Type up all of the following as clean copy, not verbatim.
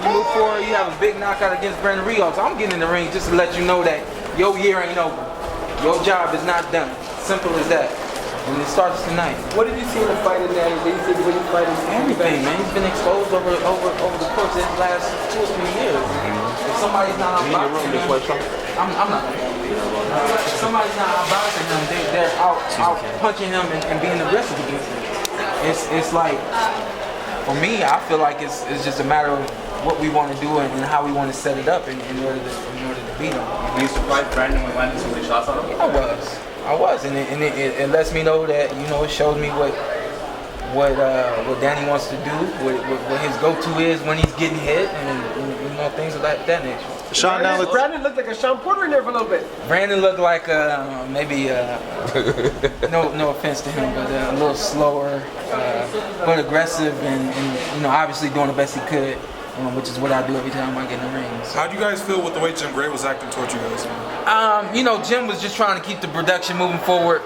you move forward, you have a big knockout against Brandon Rios. I'm getting in the ring just to let you know that your year ain't over. Your job is not done. Simple as that. And it starts tonight. What did you see in the fight in that? Did you see when you fighting? Everything, man. He's been exposed over the course of his last 2 or 3 years. If somebody's not out boxing him, I'm not. If somebody's not out boxing him, they're out punching him and being aggressive against him. It's like, for me, I feel like it's just a matter of what we want to do and how we want to set it up in order to beat him. You used to fight Brandon when landing some big shots on him? Yeah, I was, and it lets me know that, you know, it shows me what Danny wants to do, what his go-to is when he's getting hit, and you know, things of that nature. Shawn, now Brandon looked like a Shawn Porter in there for a little bit. Brandon looked like maybe no offense to him, but a little slower, but aggressive, and you know, obviously doing the best he could, which is what I do every time I get in the ring. So. How do you guys feel with the way Jim Gray was acting towards you guys? You know, Jim was just trying to keep the production moving forward.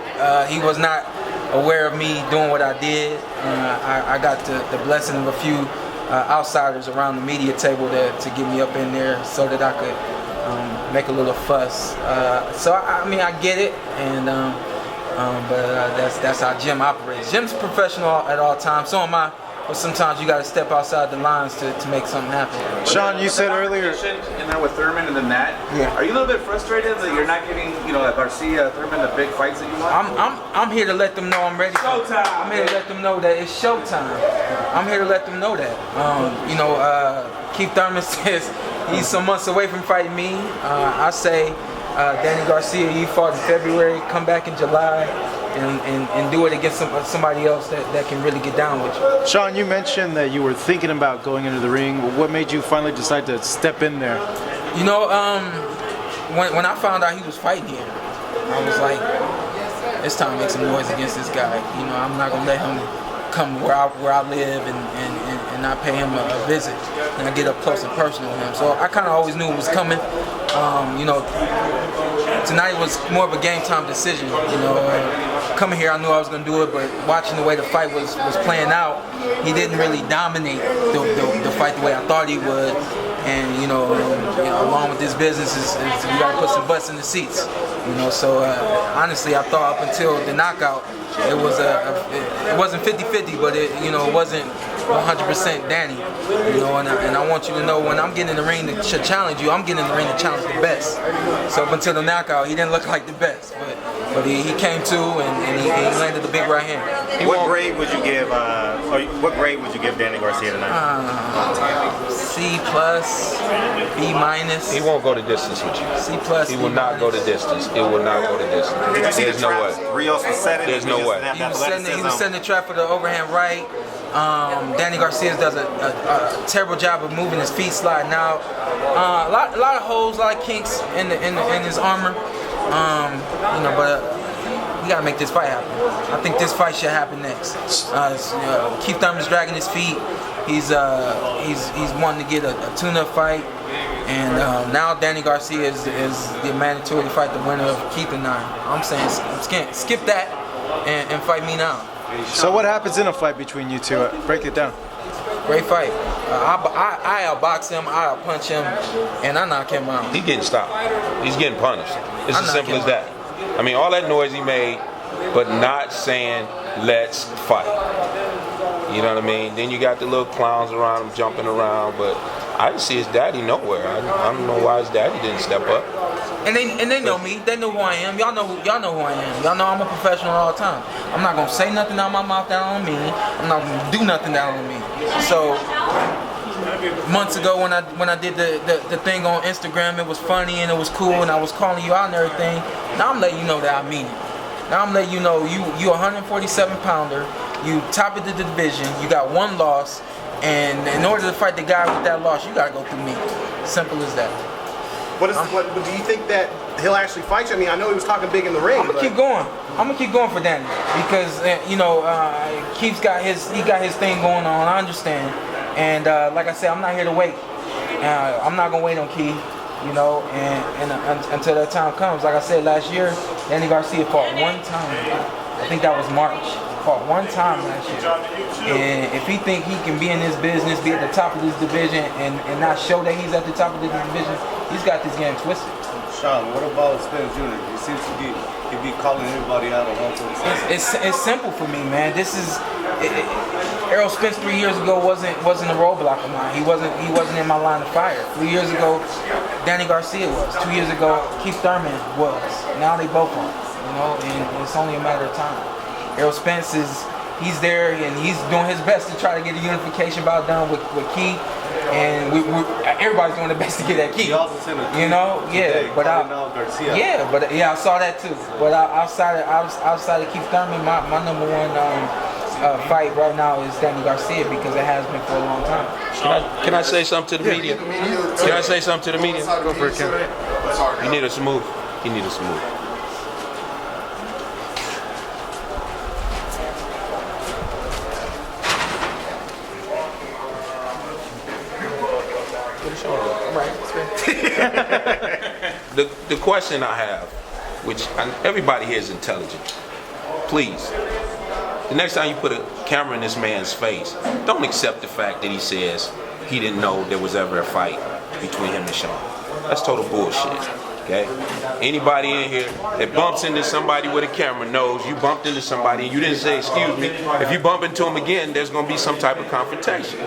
He was not aware of me doing what I did. I got the blessing of a few outsiders around the media table to get me up in there so that I could make a little fuss. So I mean, I get it, and but that's how Jim operates. Jim's a professional at all times. So am I. But sometimes you got to step outside the lines to make something happen. Shawn, you said earlier, and now with Thurman and the Nat, yeah. Are you a little bit frustrated that you're not giving, you know, Garcia, Thurman the big fights that you want? I'm here to let them know I'm ready. Showtime. I'm here to let them know that it's showtime. I'm here to let them know that. You know, Keith Thurman says he's some months away from fighting me. I say Danny Garcia, he fought in February, come back in July. And do it against somebody else that can really get down with you. Shawn, you mentioned that you were thinking about going into the ring. What made you finally decide to step in there? You know, when I found out he was fighting here, I was like, it's time to make some noise against this guy. You know, I'm not gonna let him come where I live and not pay him a visit and I get up close and personal with him. So I kind of always knew it was coming. You know, tonight was more of a game time decision. You know, coming here I knew I was going to do it, but watching the way the fight was playing out, he didn't really dominate the fight the way I thought he would. And you know, along with this business is you got to put some butts in the seats. You know, so honestly, I thought up until the knockout, it wasn't 50-50, but it wasn't 100% Danny. You know, and I want you to know when I'm getting in the ring to challenge you, I'm getting in the ring to challenge the best. So up until the knockout, he didn't look like the best, but he came to and he landed the big right hand. What grade would you give? What grade would you give Danny Garcia tonight? C+, B-. He won't go the distance with you. C+. He will not go the distance. It will not go the distance. Did you see There's the no traps way. Rios was setting? There's no way. He was setting the trap for the overhand right. Danny Garcia does a terrible job of moving his feet, sliding out. A lot of holes, a lot of kinks in his armor. You know, but we gotta make this fight happen. I think this fight should happen next. Keith Thurman's dragging his feet. He's wanting to get a tune-up fight, and now Danny Garcia is the mandatory to fight the winner of Keith and I. I'm saying skip that and fight me now. So what happens in a fight between you two? Break it down. Great fight. I outbox him, I outpunch him, and I knock him out. He's getting stopped. He's getting punished. It's as simple as that. I mean, all that noise he made, but not saying, let's fight. You know what I mean? Then you got the little clowns around him jumping around, but I didn't see his daddy nowhere. I don't know why his daddy didn't step up. And they know me. They know who I am. Y'all know who I am. Y'all know I'm a professional all the time. I'm not gonna say nothing out my mouth that on me. I'm not gonna do nothing that on me. So months ago when I did the thing on Instagram, it was funny and it was cool and I was calling you out and everything. Now I'm letting you know that I mean it. Now I'm letting you know you 147 pounder. You top of the division. You got one loss, and in order to fight the guy with that loss, you gotta go through me. Simple as that. What do you think that he'll actually fight you? I mean, I know he was talking big in the ring. I'm gonna keep going. I'm gonna keep going for Danny because Keith's got his thing going on. I understand, and like I said, I'm not here to wait. I'm not gonna wait on Keith. You know, and until that time comes. Like I said last year, Danny Garcia fought one time. I think that was March. fought one time last year. And if he think he can be in this business, be at the top of this division, and not show that he's at the top of this division, he's got this game twisted. Shawn, what about Spence Jr.? He seems to be calling everybody out on 147. It's simple for me, man. This is Errol Spence 3 years ago wasn't a roadblock of mine. He wasn't in my line of fire. 3 years ago, Danny Garcia was. 2 years ago, Keith Thurman was. Now they both are. You know, and it's only a matter of time. Errol Spence he's there and he's doing his best to try to get the unification bout done with Keith. And everybody's doing their best to get that Keith. You know, I saw that too. But outside of Keith Thurman, my number one fight right now is Danny Garcia because it has been for a long time. Can I say something to the media? Can I say something to the media? Go for it, Ken. You need us to move. You need us to move. The question I have, which everybody here is intelligent, please, the next time you put a camera in this man's face, don't accept the fact that he says he didn't know there was ever a fight between him and Shawn. That's total bullshit. Okay? Anybody in here that bumps into somebody with a camera knows you bumped into somebody and you didn't say excuse me. If you bump into him again, there's going to be some type of confrontation.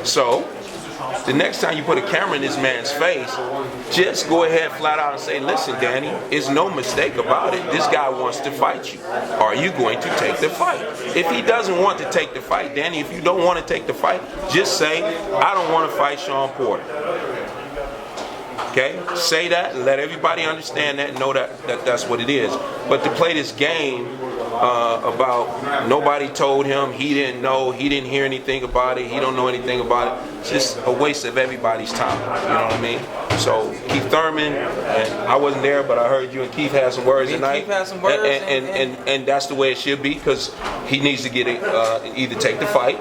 So the next time you put a camera in this man's face, just go ahead flat out and say, listen, Danny, it's no mistake about it. This guy wants to fight you. Are you going to take the fight? If he doesn't want to take the fight, Danny, if you don't want to take the fight, just say, I don't want to fight Shawn Porter. Okay? Say that and let everybody understand that and know that that's what it is. But to play this game about nobody told him, he didn't know, he didn't hear anything about it, he don't know anything about it, it's just a waste of everybody's time. You know what I mean? So Keith Thurman, and I wasn't there, but I heard you and Keith had some words tonight. Keith had some words, and that's the way it should be, because he needs to get it, either take the fight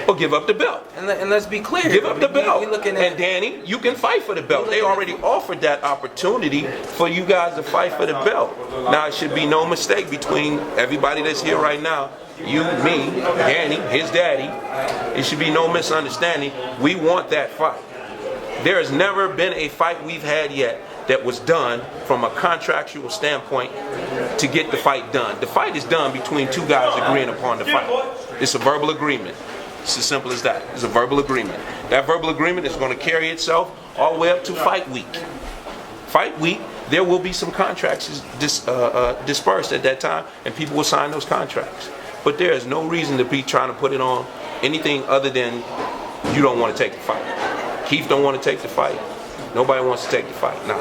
or give up the belt. And let's be clear. Give up the belt. And Danny, you can fight for the belt. They already offered that opportunity for you guys to fight for the belt. Now, it should be no mistake between everybody that's here right now, you, me, Danny, his daddy. It should be no misunderstanding. We want that fight. There has never been a fight we've had yet that was done from a contractual standpoint to get the fight done. The fight is done between two guys agreeing upon the fight. It's a verbal agreement. It's as simple as that. It's a verbal agreement. That verbal agreement is going to carry itself all the way up to fight week. Fight week, there will be some contracts dispersed at that time, and people will sign those contracts. But there is no reason to be trying to put it on anything other than you don't want to take the fight. Keith don't want to take the fight. Nobody wants to take the fight. Now,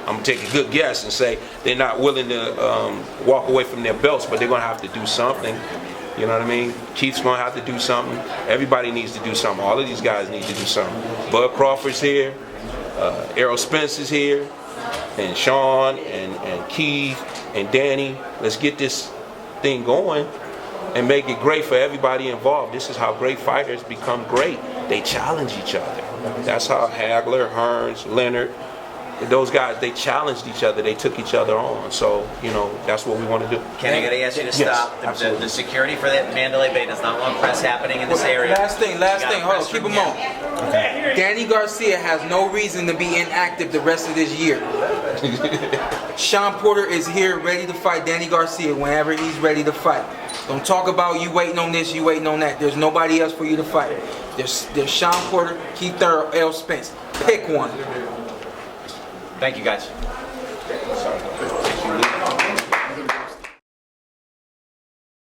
I'm going to take a good guess and say they're not willing to walk away from their belts, but they're going to have to do something. You know what I mean? Keith's going to have to do something. Everybody needs to do something. All of these guys need to do something. Bud Crawford's here. Errol Spence is here. And Shawn and Keith and Danny. Let's get this thing going and make it great for everybody involved. This is how great fighters become great. They challenge each other. That's how Hagler, Hearns, Leonard, those guys, they challenged each other. They took each other on. So, you know, that's what we want to do. Ken, I got to ask you to stop. The security for that Mandalay Bay does not want press happening in this area. Last thing. Hold on, keep them on. Okay. Danny Garcia has no reason to be inactive the rest of this year. Shawn Porter is here ready to fight Danny Garcia whenever he's ready to fight. Don't talk about you waiting on this, you waiting on that. There's nobody else for you to fight. There's Shawn Porter, Keith Thurman, Errol Spence. Pick one. Thank you, guys. Sorry.